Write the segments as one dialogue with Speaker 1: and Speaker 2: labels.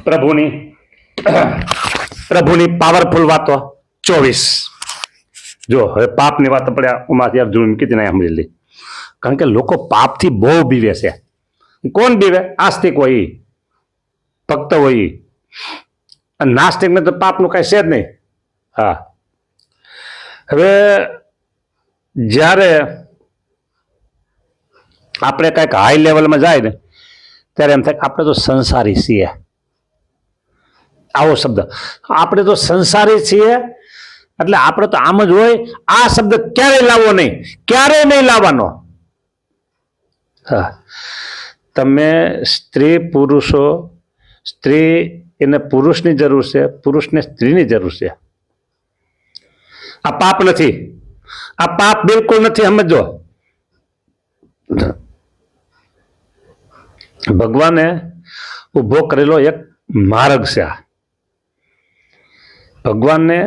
Speaker 1: પ્રભુની પ્રભુની પાવરફુલ વાતો 24. જો હવે પાપની વાત આપણે ઉમાંથી અર્જુન કીધી ને સમજી લી. કારણ કે લોકો પાપથી બહુ બીવે છે. કોણ બીવે? આસ્તિક હોય ઈ, ભક્ત હોય ઈ. અને નાસ્તિકને તો પાપનું કઈ છે જ નહીં. હા, હવે જ્યારે આપણે કંઈક હાઈ લેવલમાં જાય ને ત્યારે એમ થાય કે આપણે તો સંસારી છીએ. આવો શબ્દ, આપણે તો સંસારી છીએ એટલે આપણે તો આમ જ હોય. આ શબ્દ ક્યારેય લાવવો નહીં, ક્યારેય નહીં લાવવાનો. હા, તમે સ્ત્રી પુરુષો, સ્ત્રી એને પુરુષની જરૂર છે, પુરુષને સ્ત્રીની જરૂર છે. આ પાપ નથી, આ પાપ બિલકુલ નથી. સમજો, ભગવાને ઉભો કરેલો એક માર્ગ છે. ભગવાનને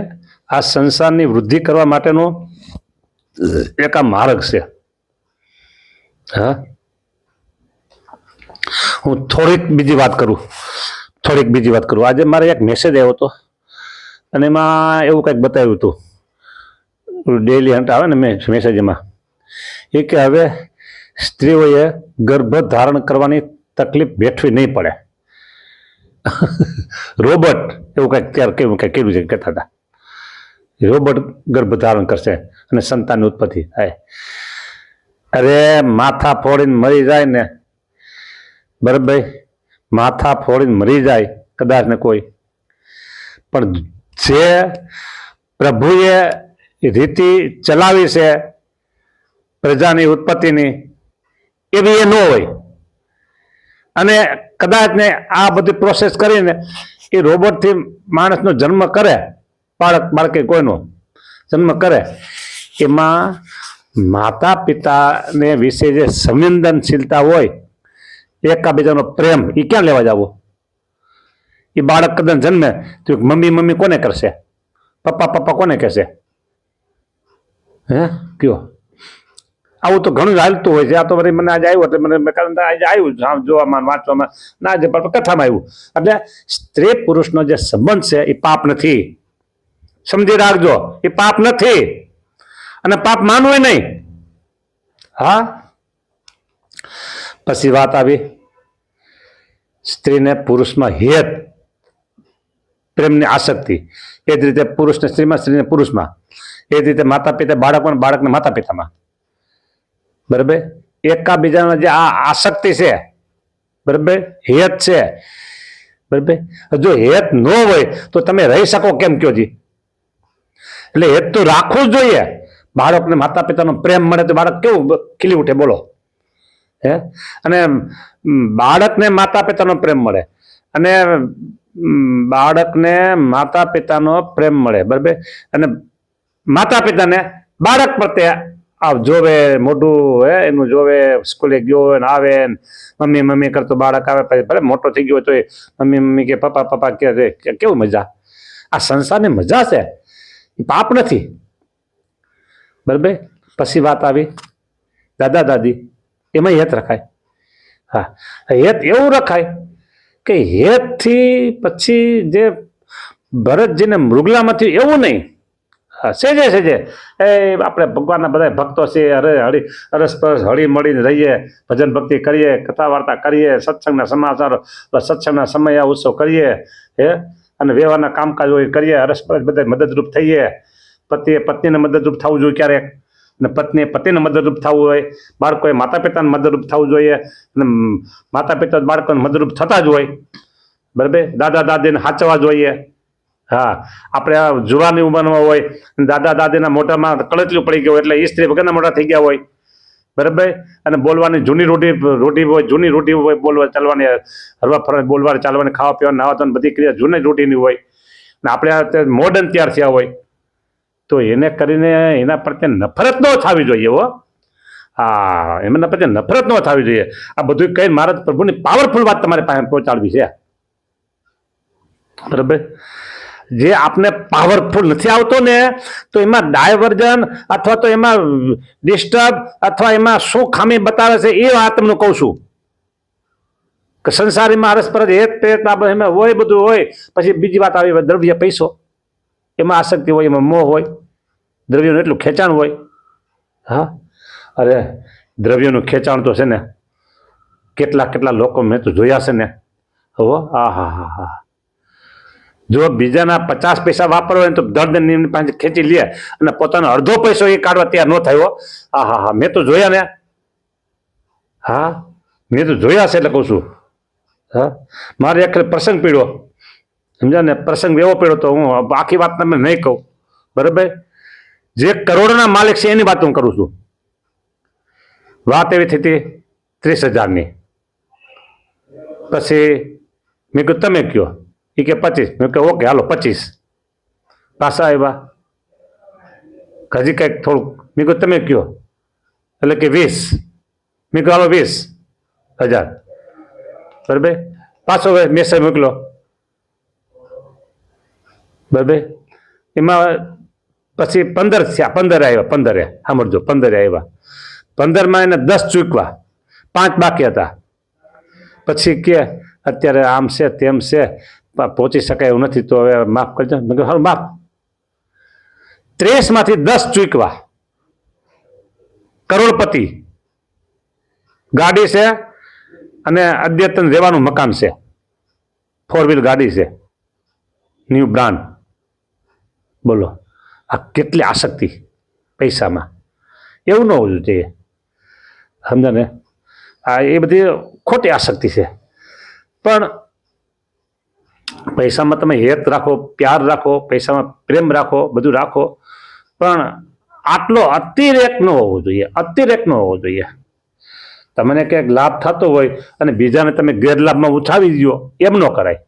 Speaker 1: આ સંસારની વૃદ્ધિ કરવા માટેનો એક આ માર્ગ છે. હા, હું થોડીક બીજી વાત કરું. આજે મારે એક મેસેજ આવ્યો હતો અને એમાં એવું કંઈક બતાવ્યું હતું. ડેલી હન્ટ આવે ને મેસેજ, એમાં એ કે હવે સ્ત્રીઓએ ગર્ભ ધારણ કરવાની તકલીફ વેઠવી નહીં પડે. રોબોટ એવું કંઈક કર્યું છે, કહેતા હતા. રોબોટ ગર્ભ ધારણ કરશે અને સંતાનની ઉત્પત્તિ થાય. અરે માથા ફોડીને મરી જાય ને, બરાબર, માથા ફોડીને મરી જાય કદાચ ને કોઈ, પણ જે પ્રભુએ રીતિ ચલાવી છે પ્રજાની ઉત્પત્તિની, એવી એ ન હોય. અને કદાચ ને આ બધી પ્રોસેસ કરીને એ રોબોટથી માણસનો જન્મ કરે, બાળકે કોઈનો જન્મ કરે, એમાં માતા પિતાને વિશે જે સંવેદનશીલતા હોય, એકાબીજાનો પ્રેમ, એ ક્યાં લેવા જવો? એ બાળક કદાચ જન્મે તો મમ્મી મમ્મી કોને કરશે? પપ્પા પપ્પા કોને કહેશે? હે, કયો? આવું તો ઘણું હાલતું હોય છે. આ તો મને આજે આવ્યું એટલે મને આજે આવ્યું જોવામાં વાંચવામાં ના જે કથામાં આવ્યું. એટલે સ્ત્રી પુરુષનો જે સંબંધ છે એ પાપ નથી. સમજી રાખજો, એ પાપ નથી અને પાપ માનવું નહીં. હા, પછી વાત આવી સ્ત્રીને પુરુષમાં હેત, પ્રેમની આસક્તિ. એ જ રીતે પુરુષને સ્ત્રીમાં, સ્ત્રીને પુરુષમાં. એ જ રીતે માતા પિતા બાળકમાં, બાળકને માતા પિતામાં. બરાબર, એકાબીજાના જે આ આસક્તિ છે, બરાબર, હેત છે, બરાબર. જો હેત ન હોય તો તમે રહી શકો કેમ? કયો જી? એટલે હેત તો રાખવું જ જોઈએ. બાળકને માતા પિતાનો પ્રેમ મળે તો બાળક કેવું ખીલી ઉઠે, બોલો. હે, અને બાળકને માતા પિતાનો પ્રેમ મળે, અને બાળકને માતા પિતાનો પ્રેમ મળે, બરાબર, અને માતા પિતાને બાળક પ્રત્યે જોવે, મોઢું હે એનું જોવે, સ્કૂલે ગયો હોય ને આવે, મમ્મી મમ્મી કરતો બાળક આવે, પછી ભલે મોટો થઈ ગયો તો મમ્મી મમ્મી કે પપ્પા પપ્પા કે, કેવું મજા. આ સંસારની મજા છે, પાપ નથી. બરાબર. પછી વાત આવી દાદા દાદી, એમાં હેત રખાય. હા, હેત એવું રખાય કે હેતથી પછી જે ભરતજીને મૃગલામાંથી એવું નહીં. હા, સેજે એ આપણે ભગવાનના બધા ભક્તો છે, અરસપરસ હળી મળીને રહીએ, ભજન ભક્તિ કરીએ, કથા વાર્તા કરીએ, સત્સંગના સમાચાર, સત્સંગના સમય ઉત્સવ કરીએ, હે, અને વ્યવહારના કામકાજ હોય કરીએ, અરસપરસ બધા મદદરૂપ થઈએ. પતિએ પત્નીને મદદરૂપ થવું જોઈએ ક્યારેક, અને પત્નીએ પતિને મદદરૂપ થવું હોય, બાળકોએ માતા પિતાને મદદરૂપ થવું જોઈએ, અને માતા પિતા બાળકોને મદદરૂપ થતા જ હોય. બરાબર, દાદા દાદીને સાચવવા જોઈએ. હા, આપણે આ જુવાની ઉંમરમાં હોય, દાદા દાદીના મોઢામાં કળતલું પડી ગયું એટલે એ સ્ત્રી વગરના મોઢા થઈ ગયા હોય. બરાબર, અને બોલવાની જૂની રોટી હોય, જૂની રોટી હોય, બોલવા ચાલવાની, હરવા ફરવા બોલવાની ચાલવાની, ખાવા પીવાની, નાવા ધોવાની બધી ક્રિયા જૂની રોટીની હોય. અને આપણે મોડર્ન તૈયાર થયા હોય તો એને કરીને એના પ્રત્યે નફરત ન થવી જોઈએ. હો, હા, એમના પ્રત્યે નફરત ન થવી જોઈએ. આ બધું કઈ મારા પ્રભુની પાવરફુલ વાત તમારી પાસે પહોંચાડવી છે. બરાબર, જે આપને પાવરફુલ નથી આવતો ને, તો એમાં ડાયવર્જન અથવા તો એમાં ડિસ્ટર્બ અથવા એમાં શું ખામી બતાવે છે એ વાત તમને કહું છું. કે સંસારીમાં અરસપરસ હેત પેત બાબત એમાં હોય, બધું હોય. પછી બીજી વાત આવી દ્રવ્ય, પૈસો, એમાં આસક્તિ હોય, એમાં મોહ હોય, દ્રવ્યનું એટલું ખેંચાણ હોય. હા, અરે દ્રવ્યનું ખેંચાણ તો છે ને કેટલા કેટલા લોકો મેં તો જોયા છે ને. હો, હા હા હા હા, જો બીજાના 50 પૈસા વાપરવા હોય તો દર્દ પાસે ખેંચી લે અને પોતાનો અડધો પૈસો એ કાઢવા તૈયાર ન થયો. હા હા હા, મેં તો જોયા ને. હા, મેં તો જોયા છે એટલે કહું છું. હા, મારે એક પ્રસંગ પીડ્યો, સમજ્યા ને. પ્રસંગ એવો પીડ્યો તો હું આખી વાત તમે નહીં કહું, બરાબર. જે કરોડોના માલિક છે એની વાત હું કરું છું. વાત એવી થઈ હતી 30,000ની. પછી મેં કહ્યું તમે કયો, એ કે 25. મેં કહ્યું ઓકે હાલો 25. પાછા આવ્યા, હજી કંઈક થોડુંક. મેં કહ્યું તમે કયો, એટલે કે 20. મેં કહ્યું હાલો 20,000. બરાબર. પાછો મેસેજ મોકલો, બરાબર. એમાં પછી 15 થયા, 15 આવ્યા, 15 સાંભળજો, 15 આવ્યા. 15માં એને 10 ચૂકવા, 5 બાકી હતા. પછી કે અત્યારે આમ છે તેમ છે, પહોંચી શકાય એવું નથી, તો હવે માફ કરજો. મેં કહ્યું હાલ માફ. 30માંથી 10 ચૂકવા. કરોડપતિ, ગાડી છે અને અદ્યતન રહેવાનું મકાન છે, 4 વ્હીલ ગાડી છે, ન્યૂ બ્રાન્ડ. બોલો આ કેટલી આસક્તિ પૈસામાં. એવું ન હોવું જોઈએ, સમજા ને. આ એ બધી ખોટી આસક્તિ છે. પણ પૈસામાં તમે હેત રાખો, પ્યાર રાખો, પૈસામાં પ્રેમ રાખો, બધું રાખો, પણ આટલો અતિરેક ન હોવો જોઈએ, અતિરેક ન હોવો જોઈએ. તમને ક્યાંક લાભ થતો હોય અને બીજાને તમે ગેરલાભમાં ઉઠાવી દો, એમ ન કરાય.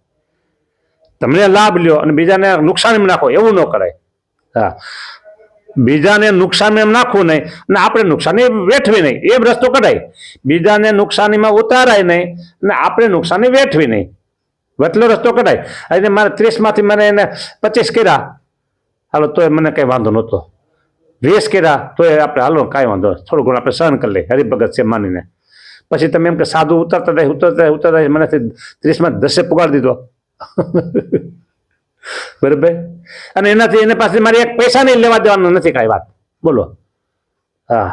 Speaker 1: તમને લાભ લ્યો અને બીજાને નુકસાનમાં નાખો, એવું ન કરાય. હા, બીજાને નુકસાન એમ નાખવું નહીં અને આપણે નુકસાની વેઠવી નહીં, એ રસ્તો કઢાય. બીજાને નુકસાનીમાં ઉતારાય નહીં અને આપણે નુકસાની વેઠવી નહીં, વટલો રસ્તો કઢાય. અને મારે 30માંથી મને એને 25 કર્યા, હાલો તોય મને કંઈ વાંધો નહોતો. 20 કર્યા તોય આપણે હાલો કાંઈ વાંધો, થોડું ઘણું આપણે સહન કરી લઈએ, હરિભગત છે માનીને. પછી તમે એમ કે સાધુ ઉતરતા મને 30માં 10 પુગાડી દીધો. બરાબર. અને એનાથી એને પાસે મારી એક પૈસા નહીં લેવા દેવાનો નથી કાંઈ વાત. બોલો. હા,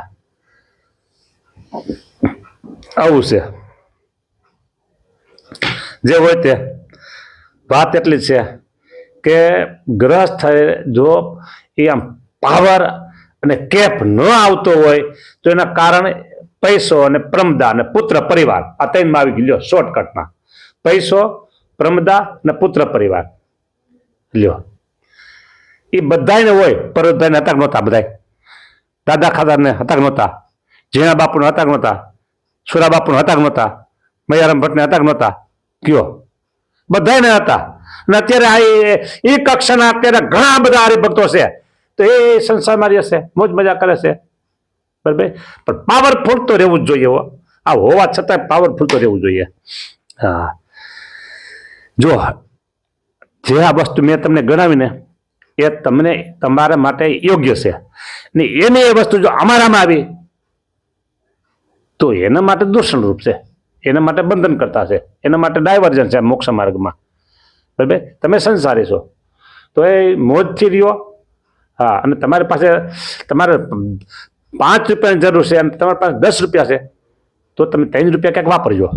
Speaker 1: આવું છે. જે હોય તે વાત એટલી જ છે કે ગ્રસ્ત જો એ આમ પાવર અને કેપ ન આવતો હોય તો એના કારણે પૈસો અને પ્રમદા અને પુત્ર પરિવાર, આ ત્રણમાં આવી ગયો શોર્ટકટમાં. પૈસો, પ્રમદા અને પુત્ર પરિવાર લ્યો. એ બધાને હોય. પર્વતભાઈને હતા નહોતા, બધા દાદા ખાદાને હતા નહોતા, ઝીણા બાપુને હતા નહોતા, સુરા બાપુને હતા નહોતા, મયારામ ભટ્ટને હતા નહોતા, કયો બધાને હતા. અને અત્યારે આ એ કક્ષાના અત્યારે ઘણા બધા હરિભક્તો છે, તો એ સંસારમાં રહેશે, મોજ મજા કરે છે, બરાબર. પણ પાવરફુલ તો રહેવું જ જોઈએ. આ હોવા છતાં પાવરફુલ તો રહેવું જોઈએ. હા, જો જે આ વસ્તુ મેં તમને ગણાવીને એ તમને તમારા માટે યોગ્ય છે ને એને એ વસ્તુ જો અમારામાં આવી તો એના માટે દૂષણરૂપ છે, એના માટે બંધન કરતા છે, એના માટે ડાયવર્જન છે મોક્ષ માર્ગમાં, બરાબર. તમે સંસારી છો તો એ મોજથી રહ્યો. હા, અને તમારી પાસે તમારે 5 રૂપિયાની જરૂર છે અને તમારી પાસે 10 રૂપિયા છે તો તમે 3 રૂપિયા ક્યાંક વાપરજો.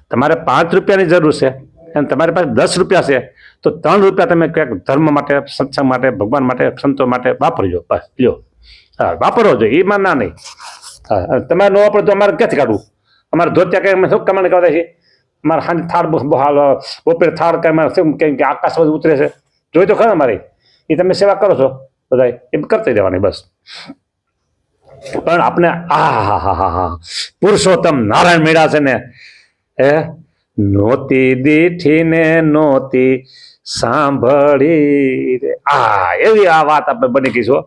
Speaker 1: તમારે 5 રૂપિયાની જરૂર છે અને તમારી પાસે 10 રૂપિયા છે તો 3 રૂપિયા તમે ક્યાંક ધર્મ માટે, સત્સંગ માટે, ભગવાન માટે, સંતો માટે વાપરજો. બસ લ્યો. હા, વાપરવો જોઈએ, એમાં ના નહીં. હા, તમારે ન વાપરો તો અમારે ક્યાંથી કાઢવું? અમારે ધોત્યા કંઈ અમે શું કમાણી કરતા છીએ? અમારે સાંજે થાળ બપોરે થાળ કંઈ શું કંઈ આકાશ બધું ઉતરે છે, જોઈ તો ખરા અમારી. એ તમે સેવા કરો છો બધા, એ કરતી રહેવાની બસ. પણ આપણે હા હા હા હા પુરુષોત્તમ નારાયણ મેળા છે ને, હે નોતી દીઠીને નોતી સાંભળી રે. આ એવી આ વાત આપણે બની ગઈ છો.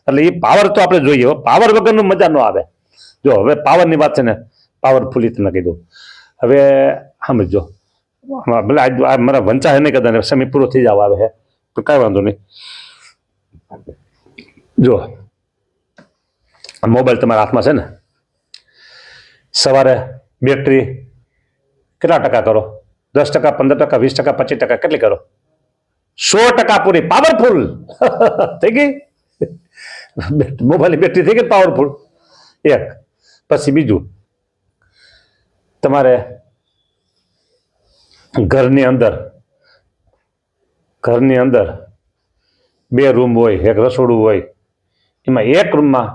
Speaker 1: એટલે એ પાવર તો આપણે જોઈએ. પાવર વગરનું મજા ન આવે. જો હવે પાવરની વાત છે ને, પાવરફુલી તમને કીધું. હવે સમજો, ભલે આજ મારા વંચાય નહીં કદાચ સમય પૂરો થઈ જવા આવે છે તો કાંઈ વાંધો નહીં. જો મોબાઈલ તમારા હાથમાં છે ને, સવારે બેટરી કેટલા ટકા કરો? 10%, 15%, 20%, 25%, કેટલી કરો? 100% પૂરી, પાવરફુલ. થઈ ગઈ મોબાઈલની બેટરી, થઈ ગઈ પાવરફુલ. એક પછી બીજું, તમારે ઘરની અંદર 2 રૂમ હોય, એક રસોડું હોય, એમાં એક રૂમમાં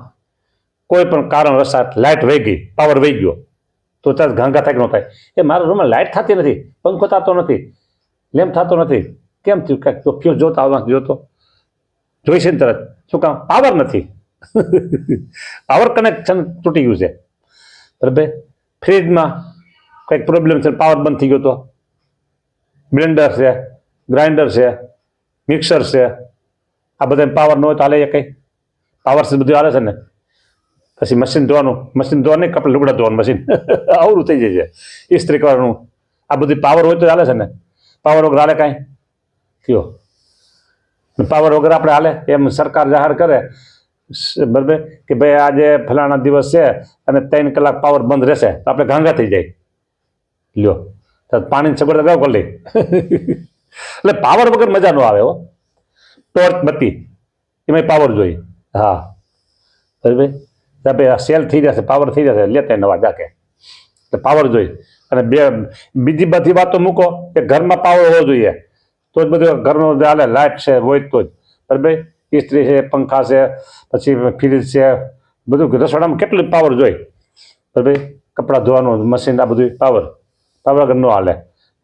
Speaker 1: કોઈ પણ કારણવશાત લાઇટ વહી ગઈ, પાવર વહી ગયો, તો ત્યાં ઘાંઘા થાય કે ન થાય? એ મારા રૂમમાં લાઇટ થતી નથી, પંખો થતો નથી, લેમ્પ થતો નથી, કેમ થયું? કાંઈક તો ફ્યુઝ જોતો જોઈશે ને તરત. શું કામ? પાવર નથી. પાવર કનેક્શન તૂટી ગયું છે. બરાબર. ફ્રીજમાં કંઈક પ્રોબ્લેમ છે, પાવર બંધ થઈ ગયો, તો બ્લેન્ડર છે, ગ્રાઇન્ડર છે, મિક્સર છે, આ બધા પાવર ન હોય તો હાલે? કંઈ પાવર છે બધું હાલે છે ને. પછી મશીન ધોવાનું, કપડાં લુગડા ધોવાનું મશીન આવડું થઈ જાય છે, ઇસ્ત્રી કરવાનું, આ બધું પાવર હોય તો હાલે છે ને. પાવર વગર હાલે કાંઈ? કયો પાવર વગર આપણે હાલે? એમ સરકાર જાહેર કરે, બરાબર, કે ભાઈ આજે ફલાણા દિવસ છે અને 3 કલાક પાવર બંધ રહેશે, તો આપણે ઘાંઘા થઈ જાય. લ્યો, તો પાણીની સગવડ અગાઉ કરી લે. એટલે પાવર વગર મજા ન આવે. હો, ટોર્ચ બત્તી, એમાં પાવર જોઈએ. હા, બરાબર. સેલ થઈ જશે, પાવર થઈ જશે, લેતા નવા જાકે, એટલે પાવર જોઈ. અને બીજી બધી વાતો મૂકો કે ઘરમાં પાવર હોવો જોઈએ, તો જ બધું ઘરનું હાલે. લાઇટ છે હોય તો જ, બરાબર. ઇસ્ત્રી છે, પંખા છે, પછી ફ્રીજ છે, બધું રસોડામાં કેટલું પાવર જોઈએ, બરાબર. કપડાં ધોવાનું મશીન, આ બધું પાવર વગર ન હાલે.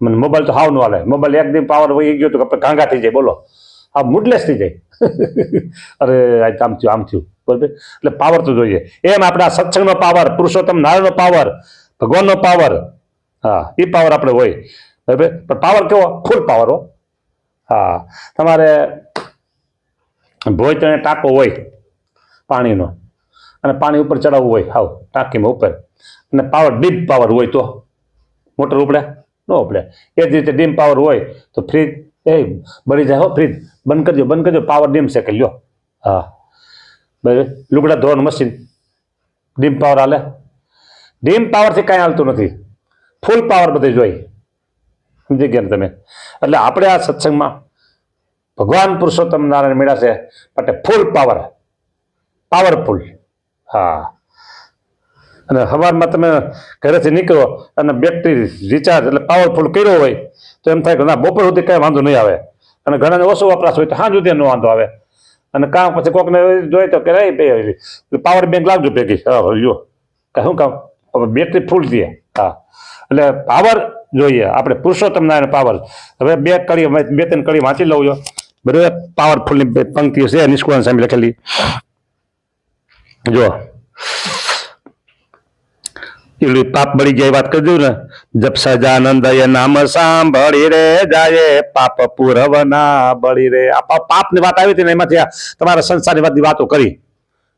Speaker 1: મને મોબાઈલ તો હાવ ન હાલે. મોબાઈલ એક દિન પાવર વહી ગયો તો ઘાંઘા થઈ જાય, બોલો, આ મૂડલેસ થઈ જાય. અરે આમ થયું, બરાબર. એટલે પાવર તો જોઈએ. એમ આપણે આ સત્સંગનો પાવર, પુરુષોત્તમ નારાયણનો પાવર, ભગવાનનો પાવર, હા, એ પાવર આપણે હોય, બરાબર. પણ પાવર કેવો? ફૂલ પાવર. હો, હા. તમારે ભોય ટાંકો હોય પાણીનો, અને પાણી ઉપર ચડાવવું હોય, હાવ ટાંકીમાં ઉપર, અને પાવર ડીપ પાવર હોય તો મોટર ઉપડે? ન ઉપડે. એ જ રીતે ડીમ પાવર હોય તો ફ્રીજ બળી જાય. હો, ફ્રીજ બંધ કરજો, પાવર ડીમ છે કે લ્યો. હા, બરાબર. લુગડા ધોવાનું મશીન, ડીમ પાવર હાલે? ડીમ પાવરથી કાંઈ હાલતું નથી, ફૂલ પાવર બધે જોઈએ. સમજી ગયા ને તમે? એટલે આપણે આ સત્સંગમાં ભગવાન પુરુષોત્તમ નારાયણ મેળા છે માટે ફૂલ પાવરફુલ. હા. અને સવારમાં તમે ઘરેથી નીકળો અને બેટરી રિચાર્જ એટલે પાવરફુલ કર્યો હોય તો એમ થાય કે ના, બપોર સુધી કાંઈ વાંધો નહીં આવે. અને ઘણાને ઓછો વપરાશ હોય તો સાંજ સુધી નો વાંધો આવે. અને કામ પછી કોકને જોઈએ તો કે પાવર બેંક લાવજો ભેગી. હા, લ્યો, શું કામ? બેટરી ફૂલ દે. હા, એટલે પાવર જોઈએ આપણે, પુરુષોત્તમ નારાયણ પાવર. હવે 2-3 કડી વાંચી લઉં છો, બરાબર. પાવરફુલની પંક્તિઓ છે નિષ્કુળાનંદ સ્વામી લખેલી. જો, એવડી પાપ બળી જાય વાત કરી દઉં ને. જપ સજાનંદ એ નામ સાંભળી રે, જાય પાપ પૂરવ ના બળી રે. આ પાપની વાત આવી હતી ને, એમાંથી તમારા સંસારની વાતો કરી,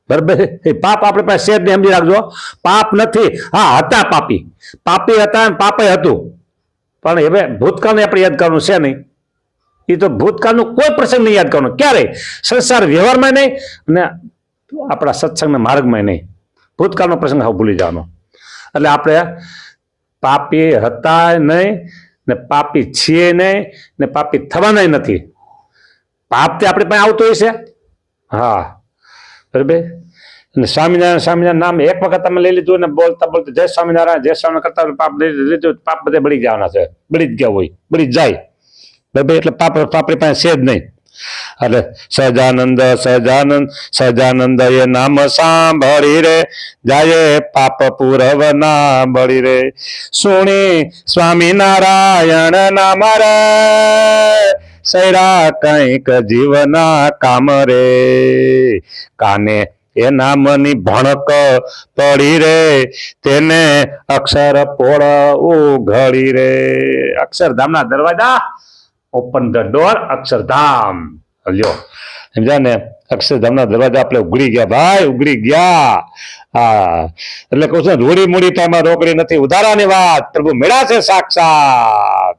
Speaker 1: બરાબર. એ પાપ આપણે પાસે શેર ને સમજી રાખજો. પાપ નથી. હા, હતા પાપી હતા, પાપે હતું, પણ હવે ભૂતકાળને આપણે યાદ કરવાનું છે નહીં. એ તો ભૂતકાળનો કોઈ પ્રસંગ નહીં યાદ કરવાનો ક્યારેય, સંસાર વ્યવહારમાં નહીં અને આપણા સત્સંગના માર્ગમાં નહીં. ભૂતકાળનો પ્રસંગ હાવ ભૂલી જવાનો. એટલે આપણે પાપી હતા નહીં, ને પાપી છીએ નહીં, ને પાપી થવાના નથી. પાપ તે આપણી પાસે આવતું હોય છે. હા, બરાબર. અને સ્વામિનારાયણ નામ એક વખત તમે લઈ લીધું ને બોલતા જય સ્વામિનારાયણ કરતા પાપ લઈ લીધું, પાપ બધે બળી જવાના છે. બળી જ ગયા હોય, બળી જાય, બરાબર. એટલે પાપ આપણી પાસે છે જ નહીં. એટલે સહજાનંદ એ નામ સાંભળી રે, જાય પાપ પૂરવ ના બળી રે. સુણી સ્વામિનારાયણ નામ રે, સૈરા કંઈક જીવના કામ રે. કાને એ નામની ભણક પડી રે, તેને અક્ષર પોળ ઉઘડી રે. અક્ષરધામના દરવાજા, ઓપન ધ ડોર અક્ષરધામ. લ્યો, સમજ્યા ને? અક્ષરધામના દરવાજા આપણે ઉઘડી ગયા ભાઈ, ઉઘડી ગયા. હા, એટલે કહું છું, રૂડી મૂડી પામાં રોકડી નથી, ઉધારાની વાત પ્રભુ મેળા છે સાક્ષાત.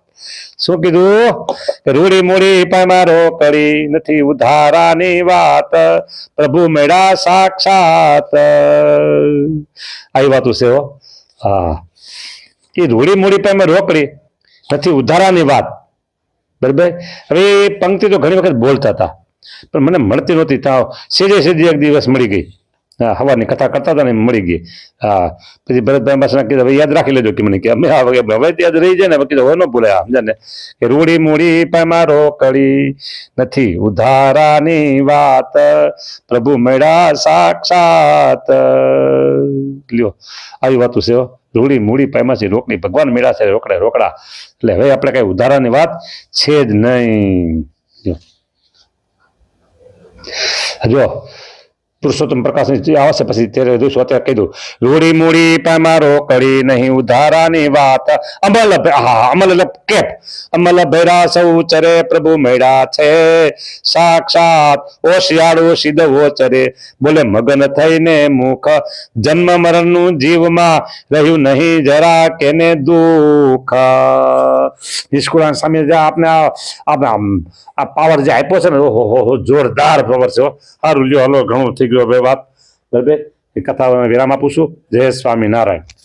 Speaker 1: શું કીધું? રૂડી મૂડી પામાં રોકડી નથી, ઉધારાની વાત પ્રભુ મેળા સાક્ષાત. આવી વાતું છે. હો, હા. એ રૂડી મૂડી પામે રોકડી નથી ઉધારાની વાત. બરાબર. હવે એ પંક્તિ તો ઘણી વખત બોલતા હતા પણ મને મળતી નહોતી. ત્યાં સીધી એક દિવસ મળી ગઈ. હા, હવાની કથા કરતા હતા ને મળી ગઈ. હા, પછી ભરતભાઈ પાસે કીધું હવે યાદ રાખી લેજો કે મને કે અમે હવે યાદ રહી જાય ને કીધું હવે ન ભૂલાય. સમજા ને કે રૂડી મૂડી પામાં રોકડી નથી ઉધારાની વાત પ્રભુ મળ્યા સાક્ષાત. લ્યો આવી વાતું છે. રૂડી મૂડી પામાંથી રોકડી ભગવાન મળ્યા છે રોકડા રોકડા. એટલે હવે આપણે કઈ ઉધારાની વાત છે જ નહીં. જો પુરુષોત્તમ પ્રકાશ આવશે પછી ત્યારે જોઈશું. અત્યારે કહી દઉં રૂડી મૂડી પામાં રોકડી નહીં ઉધારાની વાત અમલ. હા, અમલ એટલે કેપ. અમલ ભેરા સૌ ચરે પ્રભુ મળ્યા છે સાક્ષાત. ઓશિયાળો સીધવો ચરે બોલે મગન થઈને મુખ જન્મ મરણનું જીવમાં રહ્યું નહીં જરા કેને દુઃખ. નિષ્કુળાન સ્વામી જે આપને આ પાવર જે આપ્યો છે ને ઓહો જોરદાર પાવર છે. સારું લ્યો હલો ઘણું થઈ ગયું હવે વાત. બરાબર. એ કથા વિરામ આપું છું. જય સ્વામિનારાયણ.